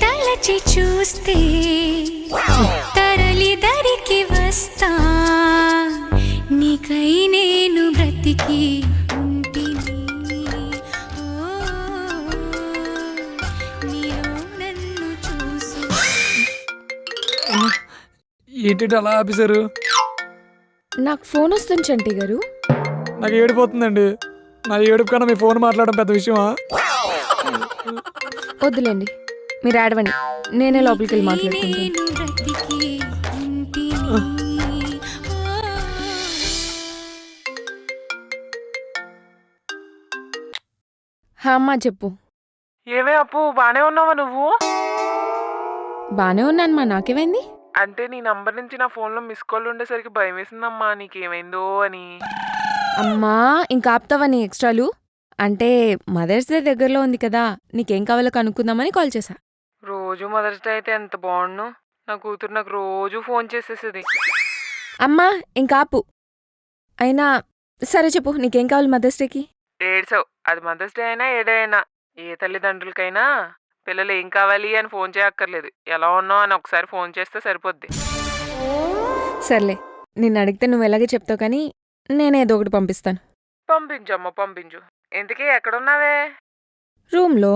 తలచి చూస్తే తరలి దరికి వస్తా నీకై నేను బ్రతికి ఉంటిని నీలో నన్ను చూసు. ఏంటి అలా ఆపేశారు? నాకు ఫోన్ వస్తుంది చంటి గారు. నాకు ఏడిపోతుందండి. నా ఏడుపు కన్నా మీ ఫోన్ మాట్లాడడం పెద్ద విషయమా? వద్దులేండి, మీరు ఆడవండి, నేనే లోపలికి వెళ్ళి మాట్లాడుకుంటాను. అమ్మా చెప్పు. ఏమే అప్పు, బానే ఉన్నావా నువ్వు? బానే ఉన్నాను మా, నాకేమైంది? అంటే నీ నంబర్ నుంచి నా ఫోన్లో మిస్ కాల్ ఉండేసరికి భయం వేసిందమ్మా, నీకేమైందో అని. అమ్మా ఇంకా ఆపుతావా నీ ఎక్స్ట్రాలు? అంటే మదర్స్ డే దగ్గరలో ఉంది కదా, నీకేం కావాలో కనుక్కుందామని కాల్ చేశా. రోజు మదర్స్ డే అయితే ఎంత బాగుండు. నా కూతురు నాకు రోజు ఫోన్ చేసేసేది. అమ్మా ఇంకా ఆపు. అయినా సరే చెప్పు, నీకేం కావాలి మదర్స్ డేకి? ఏడ్సావు, అది మదర్స్ డే అయినా ఏ డే అయినా ఏ తల్లిదండ్రులకైనా పిల్లలు ఏం కావాలి అని ఫోన్ చేయక్కర్లేదు, ఎలా ఉన్నావు అని ఒకసారి ఫోన్ చేస్తే సరిపోద్ది. సర్లే, నిన్ను అడిగితే నువ్వు ఎలాగే చెప్తావు కానీ నేనేదో ఒకటి పంపిస్తాను. పంపించు అమ్మ పంపించు. ఇంతకీ ఎక్కడున్నావే? రూమ్లో.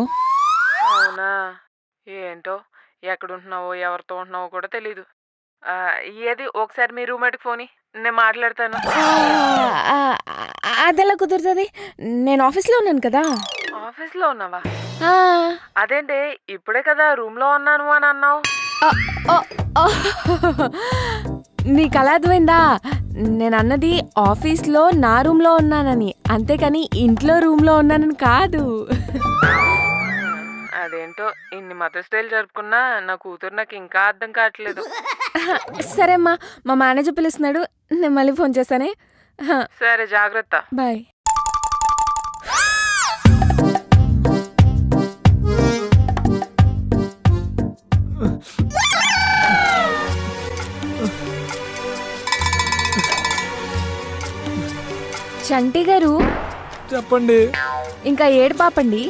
అవునా? ఏంటో ఎక్కడుంటున్నావో ఎవరితో ఉంటున్నావో కూడా తెలీదు. ఏది ఒకసారి మీ రూమ్మేట్కి ఫోని, నేను మాట్లాడతాను. అదెలా కుదురుతుంది? నేను ఆఫీస్లో ఉన్నాను కదా. ఆఫీస్లో ఉన్నావా? అదేంటి ఇప్పుడే కదా రూమ్లో ఉన్నాను అని అన్నావు? నీకు అలా అర్థమైందా? నేను అన్నది ఆఫీస్లో నా రూమ్లో ఉన్నానని, అంతేకాని ఇంట్లో రూమ్లో ఉన్నానని కాదు. అదేంటో ఇన్ని మదర్స్ డేలు జరుపుకున్నా నా కూతురు నాకు ఇంకా అర్థం కావట్లేదు. సరే అమ్మా, మా మేనేజర్ పిలుస్తున్నాడు, నేను మళ్ళీ ఫోన్ చేస్తానే. సరే జాగ్రత్త. బాయ్. చంటి గారు చెప్పండి. ఇంకా ఏడు పాపండి.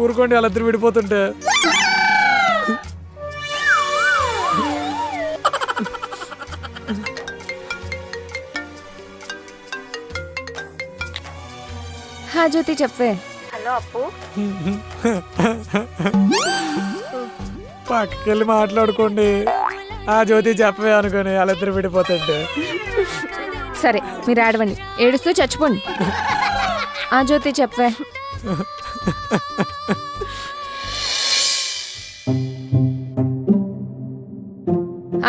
ఊరుకోండి, వాళ్ళిద్దరు విడిపోతుంటే. హా జ్యోతి చెప్పే. హలో అప్పు. పక్కకెళ్ళి మాట్లాడుకోండి. ఆ జ్యోతి చెప్పవే అనుకోని వాళ్ళిద్దరు విడిపోతుంటే. సరే మీరు ఆడవండి, ఏడుస్తూ చచ్చిపోండి. ఆ జ్యోతి చెప్పే.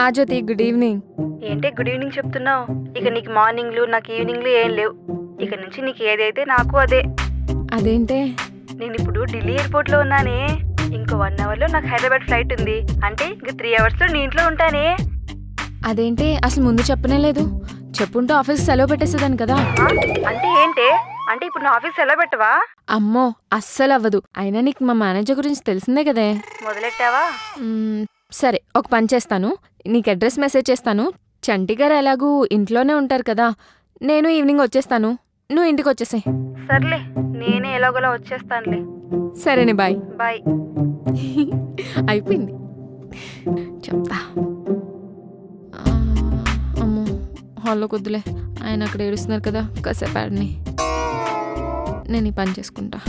ఆ జ్యోతి గుడ్ ఈవినింగ్. ఏంటి గుడ్ ఈవినింగ్ చెప్తున్నావు? ఇక నీకు మార్నింగ్లు నాకు ఈవినింగ్లు ఏం లేవు. ఇక నుంచి నీకు ఏదైతే నాకు అదే. అదేంటే? నేను ఇప్పుడు ఢిల్లీ ఎయిర్పోర్ట్లో ఉన్నానే. ఇంకో 1 అవర్లో నాకు హైదరాబాద్ ఫ్లైట్ ఉంది. అంటే ఇంక 3 అవర్స్లో నీ ఇంట్లో ఉంటానే. అదేంటే అసలు ముందు చెప్పనే లేదు? చెప్పుంటే ఆఫీస్ సెలవు పెట్టేసేదాన్ని కదా. అంటే ఏంటే? అంటే ఇప్పుడు నా ఆఫీస్ ఎలా పెట్టవా? అమ్మో అస్సలు అవ్వదు. అయినా నీకు మా మేనేజర్ గురించి తెలిసిందే కదే. మొదలెట్టావా? సరే ఒక పని చేస్తాను, నీకు అడ్రస్ మెసేజ్ చేస్తాను. చంటి గారు ఎలాగూ ఇంట్లోనే ఉంటారు కదా, నేను ఈవినింగ్ వచ్చేస్తాను, నువ్వు ఇంటికి వచ్చేసే. సర్లే, నేనే ఎలాగోలా వచ్చేస్తానులే. సరేనే బాయ్. బాయ్. అయిపోయింది చెప్తా. అమ్మో హాల్లో కొద్దులే, ఆయన అక్కడ ఏడుస్తున్నారు కదా, కాసేపు ఆడిని, నేను ఈ పని చేసుకుంటా.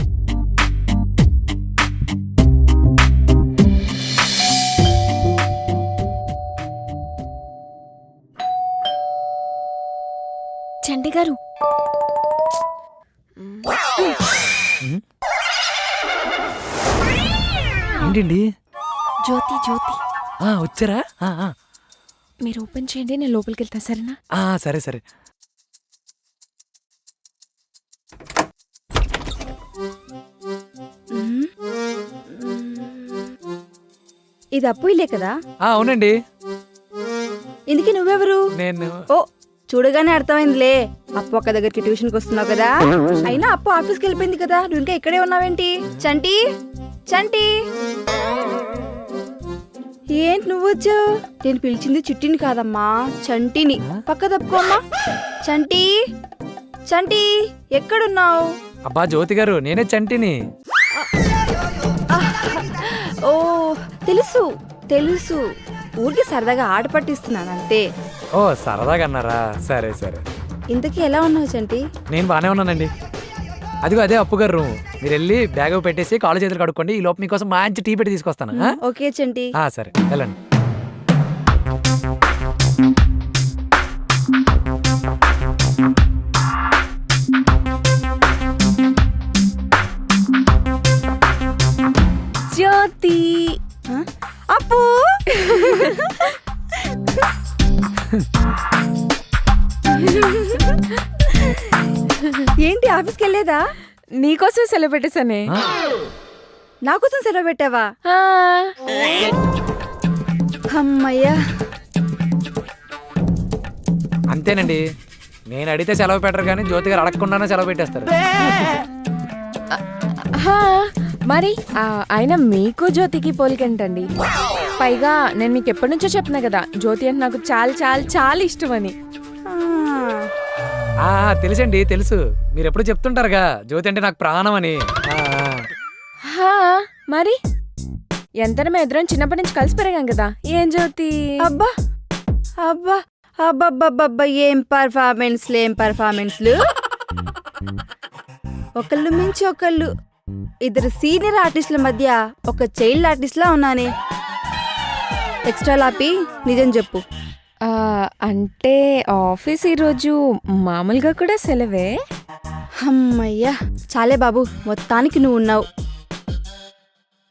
చంటి గారు ఏంటండి? జ్యోతి జ్యోతి వచ్చారా? మీరు ఓపెన్ చేయండి, నేను లోపలికి వెళ్తా. సరేనా? సరే సరే. ఇది అప్పు ఇల్లే కదా? అవునండి. ఇందుకే నువ్వెవరు? నేను ఓ చూడగానే అర్థమైందిలే, అప్పు ఒక్క దగ్గరికి ట్యూషన్కి వస్తున్నావు కదా. అయినా అప్పు ఆఫీస్కి వెళ్ళిపోయింది కదా, నువ్వు ఇంకా ఇక్కడే ఉన్నావేంటి? చంటి చంటి ఏంటి నువ్వు వచ్చావు? నేను పిలిచింది చిట్టిని కాదమ్మా, చంటిని. పక్క తప్పుకోమ్మా. చంటి చంటి ఎక్కడున్నావు? అబ్బా జ్యోతి గారు, నేనే చంటిని. ఓ తెలుసు తెలుసు, ఊరికి సరదాగా ఆట పట్టిస్తున్నాను అంతే. ఓ సరదాగా అన్నారా? సరే సరే. ఇంతకీ ఎలా ఉన్నావు చంటి? నేను బాగానే ఉన్నానండి. అదిగో అదే అప్పు గారు రూమ్. మీరు వెళ్ళి బ్యాగ్ పెట్టేసి కాళ్ళు చేతులు కడుక్కోండి. ఈ లోపు మీకోసం మంచి టీ పెట్టి తీసుకొస్తాను. ఆ? ఓకే చంటి. సరే వెళ్ళండి. జ్యోతి ఆ? అప్పు ఏంటి ఆఫీస్కి వెళ్ళేదా? నీకోసం సెలవు పెట్టేశానే. ఆ? నా కోసం సెలవు పెట్టావా? ఆ, అమ్మయ్యా. అంతేనండి, నేను అడిగితే సెలవు పెట్టరు కానీ జ్యోతి గారు అడగకుండానే సెలవు పెట్టేస్తారు. హా, మరి అయినా మీకు జ్యోతికి పోలికేంటండి? పైగా నేను మీకు ఎప్పటి నుంచో చెప్తున్నా కదా, జ్యోతి అంటే నాకు చాలా చాలా చాలా ఇష్టమని. ఆ, తెలుసండి తెలుసు, మీరు ఎప్పుడు చెప్తుంటారుగా జ్యోతి అంటే నాకు ప్రాణం అని. హా, మరి ఎంతనే మేము ఇద్దరం చిన్నప్పటి నుంచి కలిసి పెరిగాం కదా. ఏం జ్యోతి? అబ్బా అబ్బా అబ్బబ్బబ్బబ్బా, ఏం పర్ఫార్మెన్స్లు. ఒకళ్ళు మించి ఒకళ్ళు, ఇద్దరు సీనియర్ ఆర్టిస్టుల మధ్య ఒక చైల్డ్ ఆర్టిస్ట్ లా ఉన్నానే. ఎక్స్ట్రా లాపి నిజం చెప్పు. అంటే ఆఫీస్ ఈరోజు మామూలుగా కూడా సెలవే. అమ్మయ్యా చాలే బాబు, మొత్తానికి నువ్వు ఉన్నావు.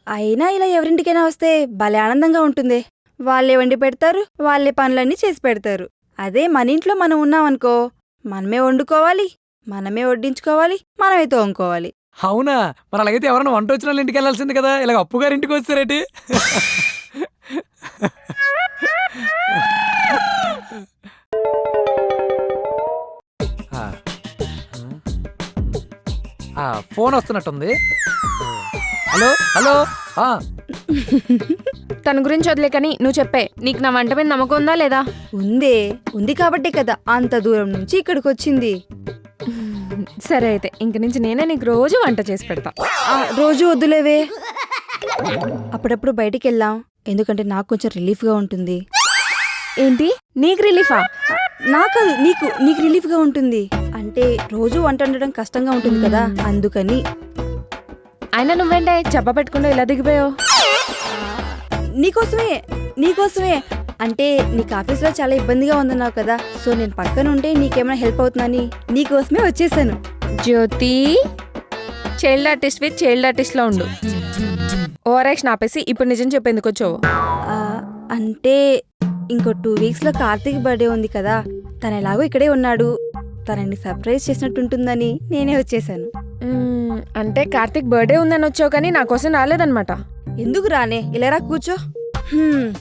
అయినా ఇలా ఎవరింటికైనా వస్తే భలే ఆనందంగా ఉంటుంది. వాళ్ళే వండి పెడతారు, వాళ్ళే పనులన్నీ చేసి పెడతారు. అదే మన ఇంట్లో మనం ఉన్నామనుకో, మనమే వండుకోవాలి, మనమే వడ్డించుకోవాలి, మనమే తోముకోవాలి. అవునా? మరి అలాగైతే ఎవరైనా వంట వచ్చిన వాళ్ళ ఇంటికి వెళ్ళాల్సింది కదా. ఇలాగ అప్పు గారి ఇంటికి వస్తారేంటి? ఫోన్ వస్తున్నట్టుంది. Hello hello. తన గురించి వదిలే కానీ నువ్వు చెప్పే, నీకు నా వంట మీద నమ్మకం ఉందా లేదా? ఉంది కాబట్టే కదా అంత దూరం నుంచి ఇక్కడికి వచ్చింది. సరే అయితే ఇంక నుంచి నేనే నీకు రోజు వంట చేసి పెడతా. రోజు వద్దులేవే, అప్పుడప్పుడు బయటికి వెళ్దాం, ఎందుకంటే నాకు కొంచెం రిలీఫ్గా ఉంటుంది. ఏంటి నీకు రిలీఫా? నాకు నీకు రిలీఫ్గా ఉంటుంది అంటే రోజు వంట వండడం కష్టంగా ఉంటుంది కదా, అందుకని. అయినా నువ్వేంటే చెప్ప పెట్టుకుంటూ ఇలా దిగిపోయావు? నీకోసమే అంటే నీకు ఆఫీస్లో చాలా ఇబ్బందిగా ఉందన్నావు కదా, సో నేను పక్కన ఉంటే నీకేమైనా హెల్ప్ అవుతుందని నీకోసమే వచ్చేసాను. జ్యోతి, చైల్డ్ ఆర్టిస్ట్ విత్ చైల్డ్ ఆర్టిస్ట్లో ఉండు. ఓవరాక్షన్ ఆపేసి ఇప్పుడు నిజం చెప్పేందుకు వచ్చావు? అంటే ఇంకో 2 వీక్స్లో కార్తీక్ బర్త్డే ఉంది కదా, తను ఎలాగో ఇక్కడే ఉన్నాడు, తనని సర్ప్రైజ్ చేసినట్టుంటుందని నేనే వచ్చేసాను. అంటే కార్తీక్ బర్త్డే ఉందని వచ్చావు కానీ నా కోసం రాలేదన్నమాట. ఎందుకు రానే, ఇలారా కూర్చో.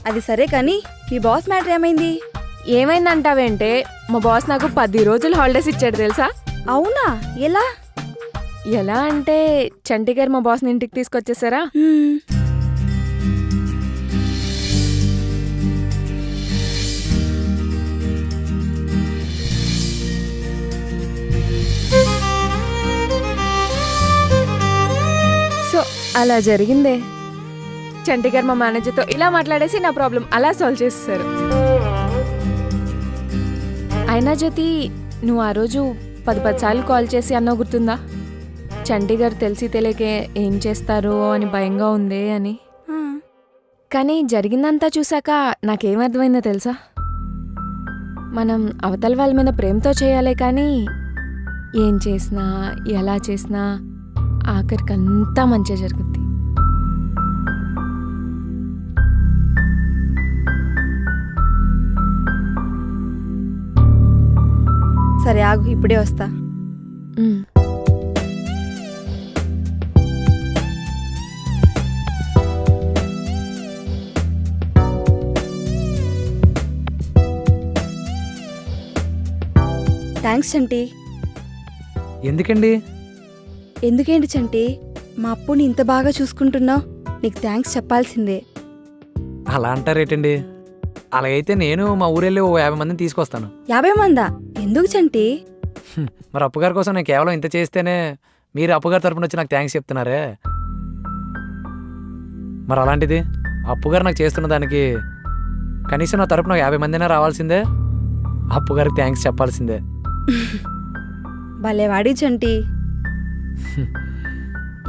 అది సరే కానీ మీ బాస్ మ్యాటర్ ఏమైంది? ఏమైందంటావేంటే, మా బాస్ నాకు 10 రోజులు హాలిడేస్ ఇచ్చాడు తెలుసా? అవునా? ఎలా? ఎలా అంటే చంటి గారు మా బాస్ని ఇంటికి తీసుకొచ్చేసారా. సో అలా జరిగిందే. చంటి గారు మా మేనేజర్తో ఇలా మాట్లాడేసి నా ప్రాబ్లం అలా సాల్వ్ చేసేసారు. అయినా జ్యోతి, నువ్వు ఆ రోజు 10 సార్లు కాల్ చేసి అన్నావు గుర్తుందా? చంటి గారు తెలిసి తెలియకే ఏం చేస్తారు అని భయంగా ఉంది అని. కానీ జరిగిందంతా చూసాక నాకేమర్థమైందో తెలుసా? మనం అవతల వాళ్ళ మీద ప్రేమతో చేయాలి కానీ ఏం చేసినా ఎలా చేసినా ఆఖరికి అంతా మంచిగా జరుగుద్ది. సరే ఆగు, ఇప్పుడే వస్తా. థ్యాంక్స్ చంటి. ఎందుకండి? ఎందుకేంటి చంటి, మా అప్పుని ఇంత బాగా చూసుకుంటున్నావు? నీకు థ్యాంక్స్ చెప్పాల్సిందే. అలా అంటారేటండి? అలాగైతే నేను మా ఊరెళ్ళి ఓ 50 మందిని తీసుకొస్తాను. 50 మందా? ఎందుకు చంటి? మరి అప్పుగారి కోసం నేను కేవలం ఇంత చేస్తేనే మీరు అప్పుగారి తరపున వచ్చి నాకు థ్యాంక్స్ చెప్తున్నారే. మరి అలాంటిది అప్పుగారు నాకు చేస్తున్న దానికి కనీసం నా తరపున 50 మందినే రావాల్సిందే, అప్పుగారికి థ్యాంక్స్ చెప్పాల్సిందే. భలేవాడి చంటి.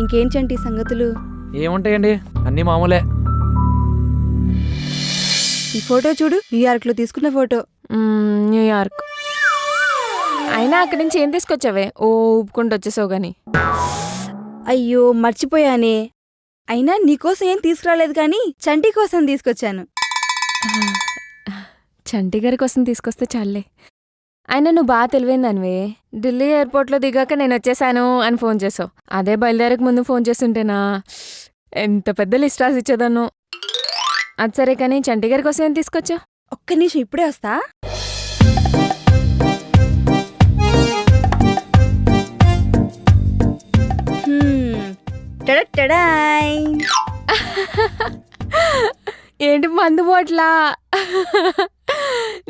ఇంకేం చంటి సంగతులు? ఏముంటాయండి, అన్నీ మామూలే. ఈ ఫోటో చూడు, న్యూయార్క్లో తీసుకున్న ఫోటో. న్యూయార్క్. అయినా అక్కడి నుంచి ఏం తీసుకొచ్చావే? ఓ ఊపుకుంటూ వచ్చేసావు గాని. అయ్యో మర్చిపోయానే. అయినా నీకోసం ఏం తీసుకురాలేదు కానీ చంటి కోసం తీసుకొచ్చాను. చంటి గారి కోసం తీసుకొస్తే చాలే. అయినా నువ్వు బాగా తెలివైందనివే. ఢిల్లీ ఎయిర్పోర్ట్లో దిగాక నేను వచ్చేసాను అని ఫోన్ చేసావు. అదే బయలుదేరక ముందు ఫోన్ చేస్తుంటేనా ఎంత పెద్ద లిస్ట్ రాసి ఇచ్చేదాను. అది సరే కానీ చంటి గారి కోసం ఏం తీసుకొచ్చావు? ఒక్క నిమిషం, ఇప్పుడే వస్తా. టడటడాయ్. ఏంటి మందు బాట్లా?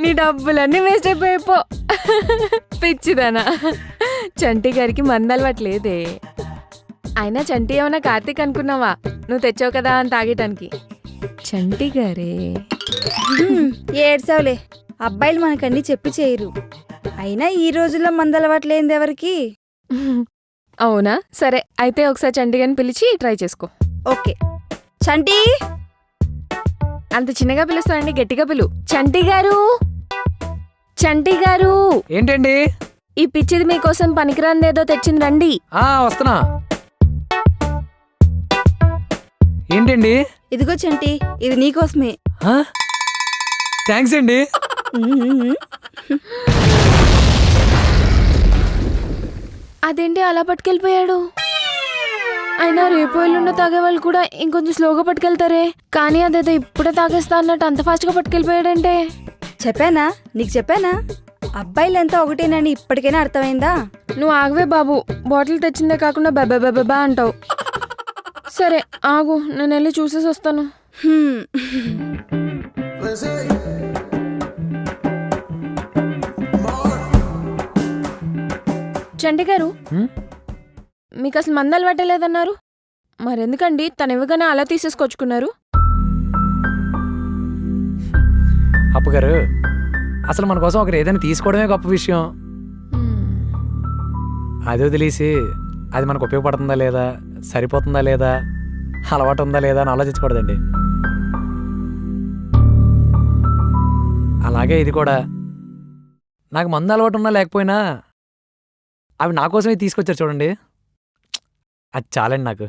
నీ డబ్బులన్నీ వేస్ట్ అయిపోయిపో. పిచ్చిదానా, చంటి గారికి మందు అలవాట్లేదే. అయినా చంటి ఏమన్నా కార్తీక్ అనుకున్నావా? నువ్వు తెచ్చావు కదా అని తాగటానికి. చంటి గారే. ఏడ్సావులే, అబ్బాయిలు మనకన్నీ చెప్పి చేయరు. అయినా ఈ రోజుల్లో మందలవాట్లేంది ఎవరికి? అవునా? సరే అయితే ఒకసారి చంటి గారిని పిలిచి ట్రై చేసుకో. ఓకే. చంటి. అంత చిన్నగా పిలుస్తానండి, గట్టిగా పిలు. చంటి గారు, చంటి గారు. ఏంటండి? ఈ పిచ్చిది మీకోసం పనికిరాందేదో తెచ్చింది, రండి. వస్తున్నా. ఏంటండి? ఇదిగో చంటి, ఇది నీకోసమే. థ్యాంక్స్ అండి. అదేంటి అలా పట్టుకెళ్ళిపోయాడు? అయినా రేపు ఎల్లుండి తాగే వాళ్ళు కూడా ఇంకొంచెం స్లోగా పట్టుకెళ్తారే, కానీ అదేదో ఇప్పుడే తాగేస్తా అన్నట్టు అంత ఫాస్ట్గా పట్టుకెళ్ళిపోయాడంటే. చెప్పానా, నీకు చెప్పానా? అబ్బాయిలంతా ఒకటేనని ఇప్పటికైనా అర్థమైందా? నువ్వు ఆగవే బాబు, బాటిల్ తెచ్చిందే కాకుండా బెబ్బెబ్బెబ్బా అంటావు. సరే ఆగు, నేను వెళ్ళి చూసేసి వస్తాను. చంటి గారు, మీకు అసలు మందు అలవాటలేదన్నారు, మరెందుకండి తను ఇవ్వగానే అలా తీసేసుకొచ్చుకున్నారు? అప్పుగారు, అసలు మన కోసం ఒకరు ఏదైనా తీసుకోవడమే గొప్ప విషయం. అది వదిలేసి అది మనకు ఉపయోగపడుతుందా లేదా, సరిపోతుందా లేదా, అలవాటు ఉందా లేదా అని ఆలోచించకూడదండి. అలాగే ఇది కూడా. నాకు మందు అలవాటు ఉన్నా లేకపోయినా అవి నా కోసమే తీసుకొచ్చారు చూడండి, అది చాలండి నాకు.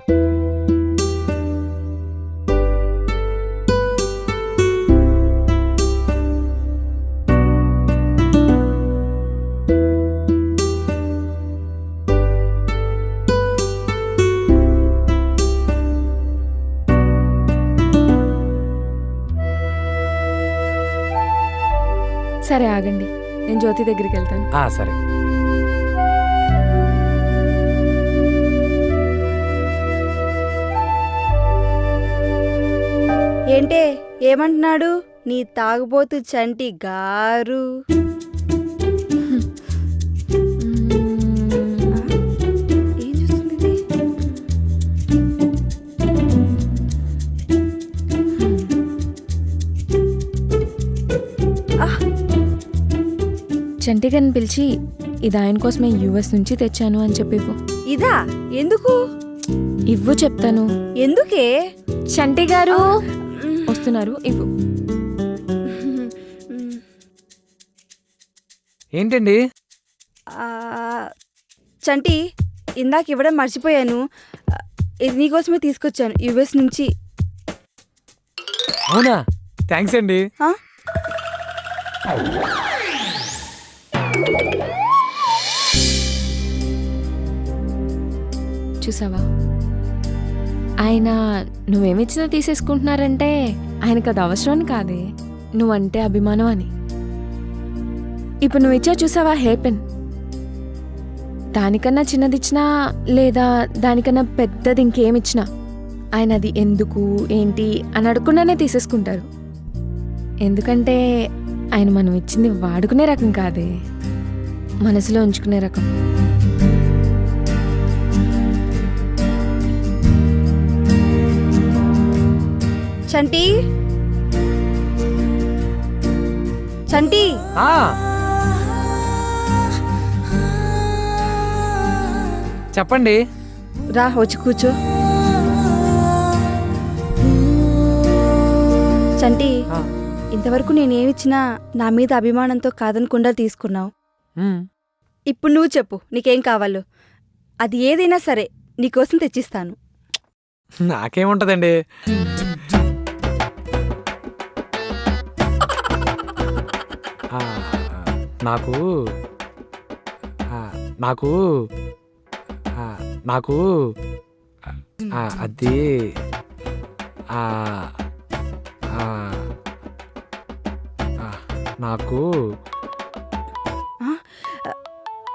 సరే ఆగండి, నేను జ్యోతి దగ్గరికి వెళ్తాను. సరే. ఏంటే, ఏమంటున్నాడు నీ తాగుబోతు చంటి గారు? ఏం చూస్తుంది? చంటి గారిని పిలిచి ఇది ఆయన కోసమే యుఎస్ నుంచి తెచ్చాను అని చెప్పివ్వు. ఇదా? ఎందుకు? ఇవ్వు చెప్తాను. ఎందుకే? చంటి గారు వస్తున్నారు, ఇవ్వు. ఏంటండి? చంటి, ఇందాక ఇవ్వడం మర్చిపోయాను. ఇది నీకోసమే తీసుకొచ్చాను యుఎస్ నుంచి. అవునా? థ్యాంక్స్ అండి. చూసావా, ఆయన నువ్వేమిచ్చినా తీసేసుకుంటున్నారంటే ఆయనకు అది అవసరం కాదే, నువ్వంటే అభిమానం అని. ఇప్పుడు నువ్వు ఇచ్చా చూసావా హెయిర్ పిన్, దానికన్నా చిన్నదిచ్చినా లేదా దానికన్నా పెద్దది ఇంకేమిచ్చినా ఆయన అది ఎందుకు ఏంటి అని అడగకుండానే తీసేసుకుంటారు. ఎందుకంటే ఆయన మనం ఇచ్చింది వాడుకునే రకం కాదే, మనసులో ఉంచుకునే రకం. చంటి చంటి ఆ, చెప్పండి. రా వచ్చి కూర్చో. చంటి ఆ, ఇంతవరకు నేనేమిచ్చినా నా మీద అభిమానంతో కాదనకుండా తీసుకున్నావు. ఉమ్, ఇప్పుడు నువ్వు చెప్పు నీకేం కావాలో, అది ఏదైనా సరే నీకోసం తెచ్చిస్తాను. నాకేముంటదండి. ఆ, నాకు ఆ, నాకు ఆ, నాకు అది ఆ, ఆ, ఆ, నాకు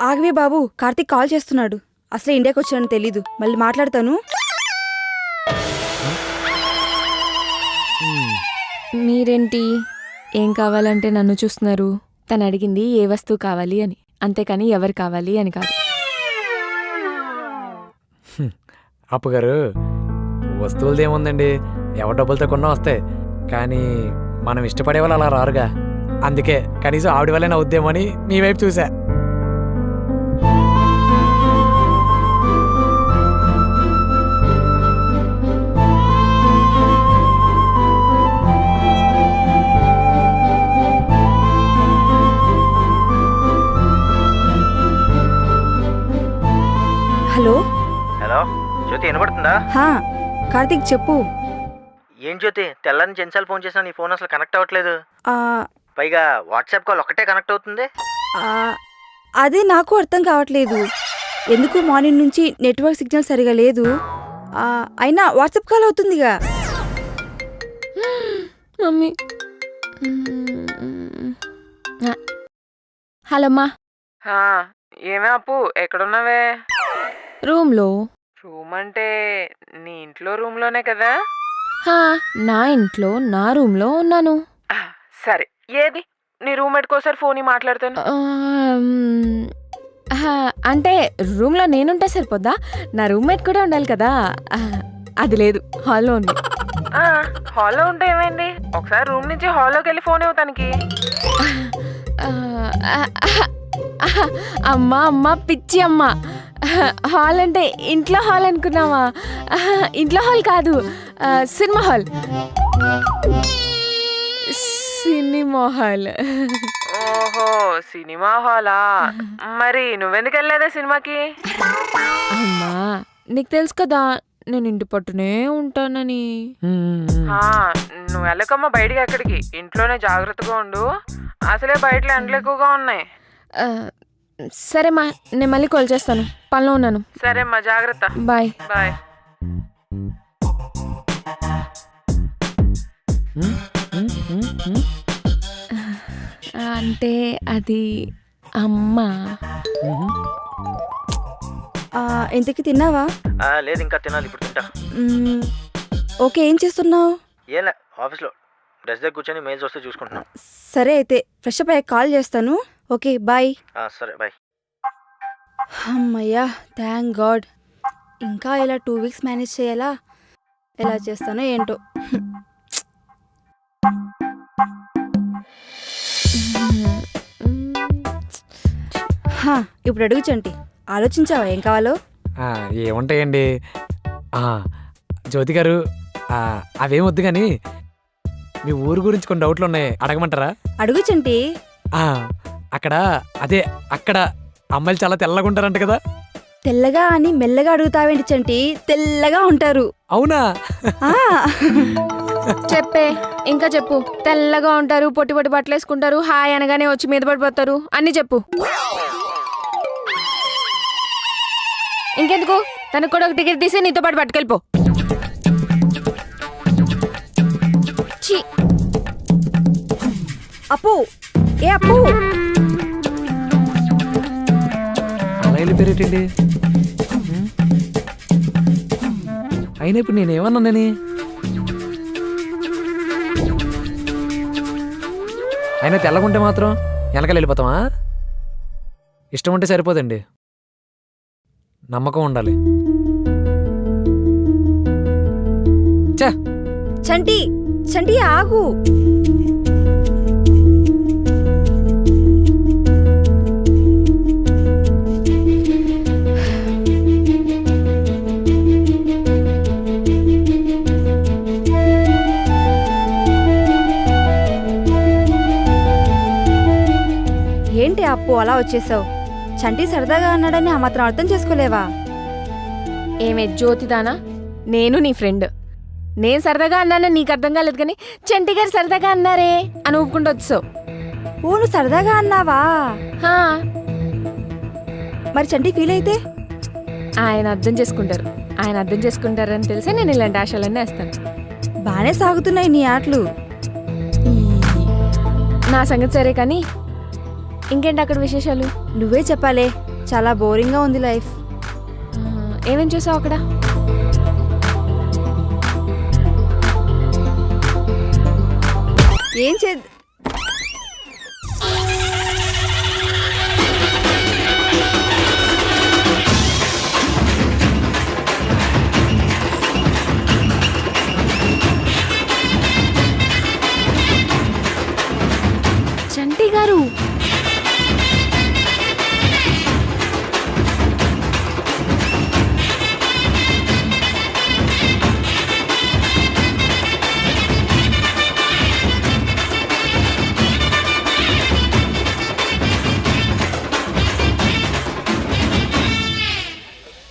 ఆగవే బాబు, కార్తీక్ కాల్ చేస్తున్నాడు. అసలే ఇండియాకి వచ్చానని తెలీదు. మళ్ళీ మాట్లాడతాను. ఉమ్, మీరేంటి ఏం కావాలంటే నన్ను చూస్తున్నారు? తను అడిగింది ఏ వస్తువు కావాలి అని, అంతేకాని ఎవరు కావాలి అని కాదు. అప్పుగారు, వస్తువులది ఏముందండి, ఎవరి డబ్బులతో కొన్నా వస్తాయి. కానీ మనం ఇష్టపడే వాళ్ళు అలా రారుగా. అందుకే కనీసం ఆవిడ వల్లే నా ఉద్యమని మీ వైపు చూసా. హలో. హలో జ్యోతి, వినపడుతుందా? హా కార్తీక్ చెప్పు. ఏం జ్యోతి, తెల్లని నుంచి ఎన్నిసార్లు ఫోన్ చేసినా నీ ఫోన్ అసలు కనెక్ట్ అవ్వట్లేదు. ఆ, పైగా వాట్సాప్ కాల్ ఒక్కటే కనెక్ట్ అవుతుంది. ఆ, అదే నాకు అర్థం కావట్లేదు. ఎందుకు మార్నింగ్ నుంచి నెట్వర్క్ సిగ్నల్ సరిగా లేదు. అయినా వాట్సాప్ కాల్ అవుతుందిగా. మమ్మీ. హలో అమ్మా. హా, ఏమే అప్పు, ఎక్కడున్నావే? రూమ్లో. రూమ్ అంటే నీ ఇంట్లో రూమ్లోనే కదా? హా, నా ఇంట్లో నా రూమ్లో ఉన్నాను. ఆ, సరే, ఏది నీ రూమ్మేట్ కోసారి ఫోన్ మాట్లాడతాను. అంటే రూమ్లో నేనుంటే సరిపోద్దా? నా రూమ్మేట్ కూడా ఉండాలి కదా. అది లేదు, హాల్లో ఉంది. హాల్లో ఉంటే ఏమైంది? ఒకసారి రూమ్ నుంచి హాల్లోకి వెళ్ళి ఫోన్ ఇవ్వటానికి. అమ్మా అమ్మ పిచ్చి అమ్మ. హాల్ అంటే ఇంట్లో హాల్ అనుకున్నావా? ఇంట్లో హాల్ కాదు, సినిమా హాల్. Cinema hall. ఓహో, సినిమా హాలా? మరి నువ్వెందుకు వెళ్ళలేదా సినిమాకి? అమ్మా నీకు తెలుసు కదా నేను ఇంటి పట్టునే ఉంటానని. నువ్వు వెళ్ళకమ్మా బయటికి. ఎక్కడికి? ఇంట్లోనే జాగ్రత్తగా ఉండు. అసలే బయటలో ఎండలు ఎక్కువగా ఉన్నాయి. సరేమ్మా, నేను మళ్ళీ కాల్ చేస్తాను, పనిలో ఉన్నాను. సరేమ్మా, జాగ్రత్త. Bye bye. అంటే అది అమ్మ. ఇంతకీ తిన్నావా? లేదు, ఇంకా తినాలి, ఇప్పుడు తింటా. ఓకే, ఏం చేస్తున్నావు? ఏలే, ఆఫీస్లో డెస్క్ దగ్గర కూర్చొని మెయిల్స్ వస్తే చూసుకుంటున్నాను. సరే అయితే ఫ్రెష్ అప్ అయ్యాక కాల్ చేస్తాను. Okay bye. సరే బాయ్. అమ్మయ్యా, థ్యాంక్ గాడ్. ఇంకా ఇలా 2 వీక్స్ మేనేజ్ చేయాలా? ఎలా చేస్తానో ఏంటో. ఇప్పుడు అడుగు చంటి, ఆలోచించావా ఏం కావాలో? ఏముంటాయండి. జ్యోతి గారు, అవేం వద్దు కానీ మీ ఊరు గురించి కొన్ని డౌట్లు ఉన్నాయి, అడగమంటారా? అడుగు చంటి. అక్కడ అమ్మాయిలు చాలా తెల్లగా ఉంటారంట కదా. తెల్లగా అని మెల్లగా అడుగుతావేంటి చంటి? తెల్లగా ఉంటారు. అవునా? చెప్పే, ఇంకా చెప్పు. తెల్లగా ఉంటారు, పొట్టి పొట్టి బట్టలు వేసుకుంటారు, హాయ్ అనగానే వచ్చి మీద పడిపోతారు అన్ని చెప్పు. ఇంకెందుకు, తనకు కూడా ఒక టికెట్ తీసి నీతో పాటు పట్టుకెళ్ళిపో. అప్పు, ఏ అప్పు, అలా వెళ్ళిపోయేటండి. అయినా ఇప్పుడు నేనేమన్నానని? అయినా తెల్లగుంటే మాత్రం వెనకాల వెళ్ళిపోతామా? ఇష్టం ఉంటే సరిపోదండి, నమ్మకం ఉండాలి. చా చంటి చంటి ఆగు. ఏంటి అప్పు అలా వచ్చేసావు? చంటి సరదాగా అన్నాడని ఆ మాత్రం అర్థం చేసుకోలేవా? ఏమే జ్యోతిదానా, నేను నీ ఫ్రెండ్. నేను సరదాగా అన్నానని నీకు అర్థం కాలేదు కానీ చంటి గారు సరదాగా అన్నారే అని ఊపుకుంటూ వచ్చావు. ఓ నువ్వు సరదాగా అన్నావా? హా, మరి చంటి ఫీల్ అయితే? ఆయన అర్థం చేసుకుంటారు. ఆయన అర్థం చేసుకుంటారని తెలిసే నేను ఇలాంటి ఆశలన్నీ వేస్తాను. బానే సాగుతున్నాయి నీ ఆటలు. నా సంగతి సరే కానీ ఇంకేంటి అక్కడ విశేషాలు? నువ్వే చెప్పాలే, చాలా బోరింగ్గా ఉంది లైఫ్. ఏమేం చూసావు అక్కడ? ఏం చేద్దాం